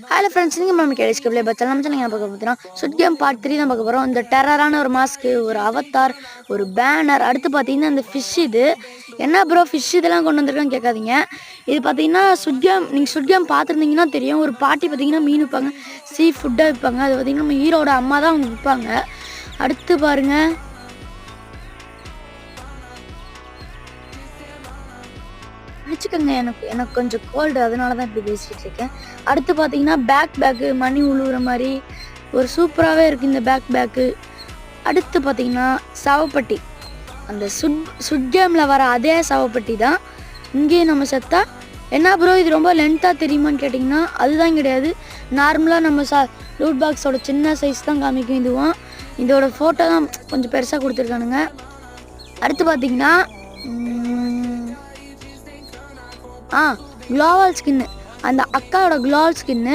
Hello friends, நீங்கள் நம்ம கேள்வி பச்சா நம்ம சேனல் பார்க்க போகிறோம். சுட் கேம் பார்ட் 3 தான் பார்க்க போகிறோம். இந்த டெரரான ஒரு மாஸ்க்கு, ஒரு அவத்தார், ஒரு பேனர், அடுத்து பார்த்தீங்கன்னா இந்த ஃபிஷ். இது என்ன ப்ரோ ஃபிஷ் இதெல்லாம் கொண்டு வந்திருக்கான்னு கேட்காதீங்க. இது பார்த்தீங்கன்னா சுட் கேம், நீங்கள் சுட் கேம் பார்த்துருந்தீங்கன்னா தெரியும். ஒரு பாட்டி பார்த்தீங்கன்னா மீன் விற்பாங்க, சீ ஃபுட்டாக விற்பாங்க. அது பார்த்தீங்கன்னா நம்ம ஹீரோட அம்மா தான் அவங்க விற்பாங்க. அடுத்து பாருங்கள், நினச்சிக்கோங்க, எனக்கு கொஞ்சம் கோல்டு, அதனால தான் இப்படி பேசிகிட்டு இருக்கேன். அடுத்து பார்த்தீங்கன்னா பேக்கு மணி உழுவுற மாதிரி ஒரு சூப்பராகவே இருக்குது இந்த பேக்கு. அடுத்து பார்த்தீங்கன்னா சவப்பட்டி, அந்த சுட் கேமில் வர அதே சவப்பட்டி தான் இங்கேயும் நம்ம செத்தா. என்ன ப்ரோ இது ரொம்ப லென்த்தாக தெரியுமான்னு கேட்டிங்கன்னா அதுதான் கிடையாது. நார்மலாக நம்ம லூட் பாக்ஸோட சின்ன சைஸ் தான் காமிக்கும். இதுவும் இதோட ஃபோட்டோ தான் கொஞ்சம் பெருசாக கொடுத்துருக்கானுங்க. அடுத்து பார்த்தீங்கன்னா க்ளோவால் ஸ்கின்னு, அந்த அக்காவோட க்ளோவால் ஸ்கின்னு